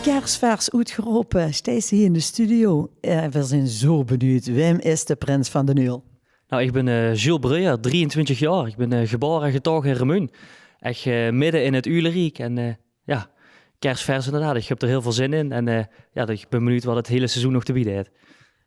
Kerstvers uitgeroepen, steeds hier in de studio. We zijn zo benieuwd. Wim is de prins van de Nul? Nou, ik ben Jules Breuer, 23 jaar. Ik ben geboren en getogen in Remun. Echt midden in het Ulenriek. En kerstvers inderdaad. Ik heb er heel veel zin in. En ik ben benieuwd wat het hele seizoen nog te bieden heeft.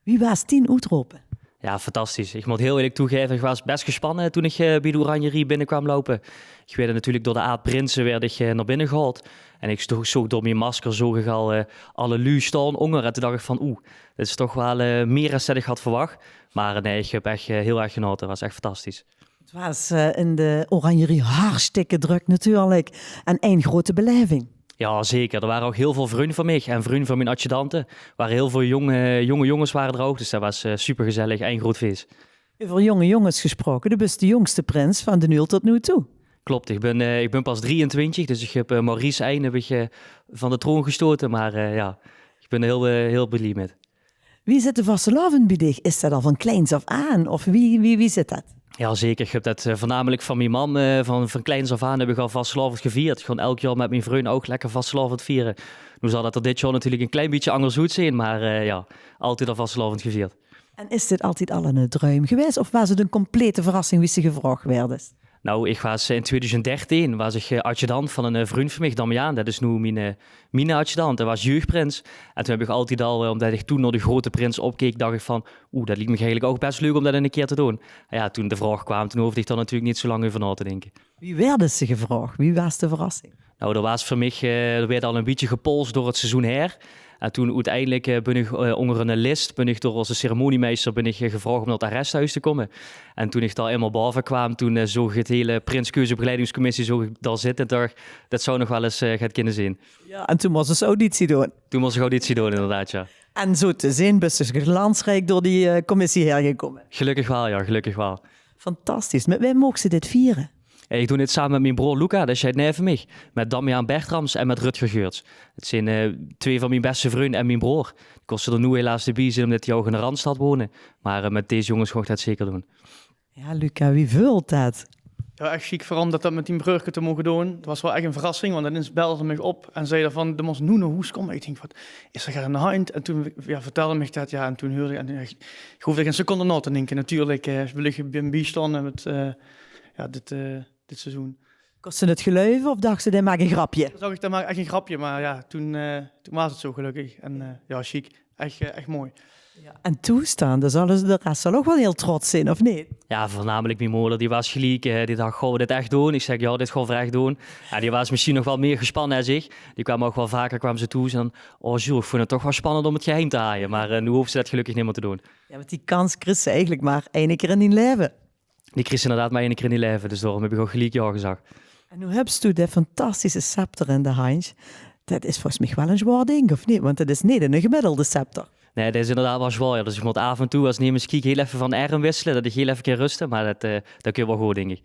Wie was 10 uitroepen? Ja, fantastisch. Ik moet heel eerlijk toegeven, ik was best gespannen toen ik bij de Oranjerie binnenkwam lopen. Ik werd natuurlijk door de aardprinsen werd ik naar binnen gehaald. En ik zag door mijn masker zag ik al alle lui staan, honger. En toen dacht ik van, dit is toch wel meer dan ik had verwacht. Maar nee, ik heb echt heel erg genoten. Het was echt fantastisch. Het was in de Oranjerie hartstikke druk natuurlijk. En één grote beleving. Ja, zeker. Er waren ook heel veel vrienden van mij en vrienden van mijn adjudanten. Er waren heel veel jonge jongens waren er ook, dus dat was super gezellig. Een groot feest. Over jonge jongens gesproken, de bent de jongste prins van de Nul tot nu toe. Klopt, ik ben pas 23, dus ik heb Maurice Eijn van de troon gestoten. Maar ik ben er heel blij met. Wie zit de vastelavond bij dich? Is dat al van kleins af aan? Of wie zit dat? Ja, zeker. Ik heb dat voornamelijk van mijn mam. Van kleins af aan heb ik al vastelavond gevierd. Gewoon elk jaar met mijn vrienden ook lekker vastelavond vieren. Nu zal dat er dit jaar natuurlijk een klein beetje anders goed zijn, maar altijd al vastelavond gevierd. En is dit altijd al een droom geweest? Of was het een complete verrassing wie ze gevraagd werden? Nou, ik was in 2013 was ik adjudant van een vriend van mij, Damiaan. Dat is nu mijn adjudant. Dat was jeugdprins. En toen heb ik altijd al, omdat ik toen naar de grote prins opkeek, dacht ik van, dat liet me eigenlijk ook best leuk om dat een keer te doen. En ja, toen de vraag kwam, toen hoefde ik er natuurlijk niet zo lang over na te denken. Wie werden ze gevraagd? Wie was de verrassing? Nou, dat was voor mij, er werd al een beetje gepolst door het seizoen her. En toen uiteindelijk ben ik onder een list, ben ik door onze ceremoniemeester gevraagd om naar het arresthuis te komen. En toen ik daar eenmaal boven kwam, toen zag ik het hele Prinskeuzebegeleidingscommissie zo daar zitten. Dacht, dat zou nog wel eens gaan kunnen zien. Ja, en toen moest ze auditie doen. Toen moest ik auditie doen, inderdaad, ja. En zo te zien, ben je glansrijk door die commissie hergekomen. Gelukkig wel, ja, gelukkig wel. Fantastisch. Met wie mogen ze dit vieren? Ik doe dit samen met mijn broer Luca, dat is het neef van mij. Met Damiaan Bertrams en met Rutger Geurts. Het zijn twee van mijn beste vrienden en mijn broer. Die kosten er nu helaas de bij zijn omdat die ook in de Randstad wonen. Maar met deze jongens ga ik dat zeker doen. Ja, Luca, wie vult dat? Ja, echt chic voor hem dat met die bruggen te mogen doen. Het was wel echt een verrassing, want dan belde ze me op en zei van, de moest nu naar huis komen. Ik denk, wat is er aan de hand? En toen vertelde me dat, en toen hoorde ik, ik hoefde geen seconde na te denken. Natuurlijk, wil ik ben bijstaan met dit seizoen. Kost ze het geloven of dacht ze, dit maak een grapje? Toen zag ik dat maar echt een grapje, maar toen was het zo gelukkig. En chic, echt mooi. Ja. En toestaan, dan zullen de rest zal ook wel heel trots zijn, of niet? Ja, voornamelijk mijn moeder, die was gelijk. Die dacht, gaan we dit echt doen? Ik zeg, ja, dit gaan we echt doen. Ja, die was misschien nog wel meer gespannen dan zich. Die kwam ook wel vaker, kwam ze toe. En dan, Jules, ik vond het toch wel spannend om het geheim te haaien. Maar nu hoeft ze dat gelukkig niet meer te doen. Ja, want die kans kreeg ze eigenlijk maar één keer in hun leven. Die kreeg ze inderdaad maar één keer in die leven. Dus daarom heb ik ook gelijk ja gezegd. En nu heb je de fantastische scepter in de hand. Dat is volgens mij wel een zwaar ding, of niet? Want het is niet een gemiddelde scepter. Nee, dat is inderdaad wel zwaar. Ja. Dus ik moet af en toe als neem kijk heel even van arm wisselen. Dat ik heel even kan rusten. Maar dat kun je wel goed, denk ik.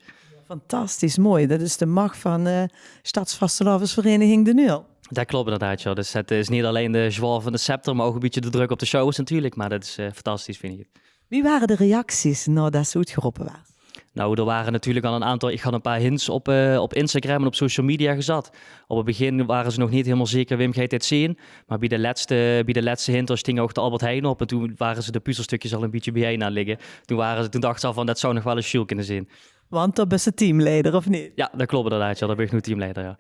Fantastisch mooi. Dat is de macht van Stadsvastelavondsvereniging De Nul. Dat klopt inderdaad, ja. Dus het is niet alleen de zwaar van de scepter, maar ook een beetje de druk op de shows natuurlijk. Maar dat is fantastisch, vind ik. Wie waren de reacties nadat ze uitgeroepen waren? Nou, er waren natuurlijk al een aantal. Ik had een paar hints op Instagram en op social media gezet. Op het begin waren ze nog niet helemaal zeker, Wim, ga je dit zien? Maar bij de laatste hint sting ook de Albert Heijn op. En toen waren ze de puzzelstukjes al een beetje bijeen aan liggen. Toen dachten ze al van, dat zou nog wel eens Jules kunnen zien. Want dan ben je teamleider, of niet? Ja, dat klopt inderdaad. Ja, dan ben ik nu teamleider, ja.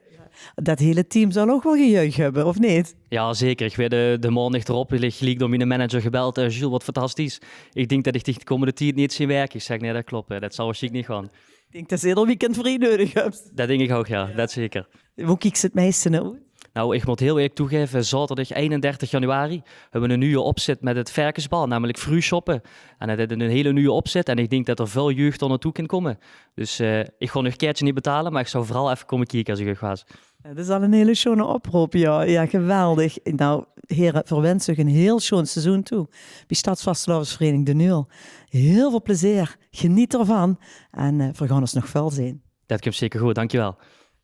Dat hele team zal ook wel gejuich hebben, of niet? Ja, zeker. Ik werd de maand erop gelijk door mijn manager gebeld. Jules, wat fantastisch. Ik denk dat ik de komende tijd niet zie werken. Ik zeg, nee, dat klopt. Dat zal waarschijnlijk niet gaan. Ik denk dat ze ieder weekend vrij nodig hebt. Dat denk ik ook, ja. Dat zeker. Hoe kijkt ze het meeste naar uit? Nou, ik moet heel eerlijk toegeven, zaterdag 31 januari hebben we een nieuwe opzet met het Varkensbal, namelijk vroeg shoppen. En dat is een hele nieuwe opzet en ik denk dat er veel jeugd er naartoe kan komen. Dus ik ga nog een keertje niet betalen, maar ik zou vooral even komen kijken als ik er was. Ja, dat is al een hele schone oproep, ja. Ja, geweldig. Nou, heren, verwens u een heel schoon seizoen toe. Bij Stadsvastelavondsvereniging De Nul. Heel veel plezier. Geniet ervan. En we gaan ons nog veel zien. Dat komt zeker goed, dankjewel.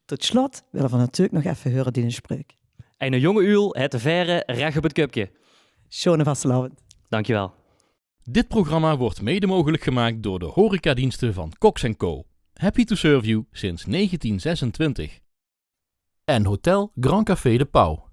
Tot slot willen we natuurlijk nog even horen die spreuk. En een jonge uil, het te verre, recht op het cupje. Schone vastelavond. Dankjewel. Dit programma wordt mede mogelijk gemaakt door de horecadiensten van Cox & Co. Happy to serve you sinds 1926. En Hotel Grand Café de Pauw.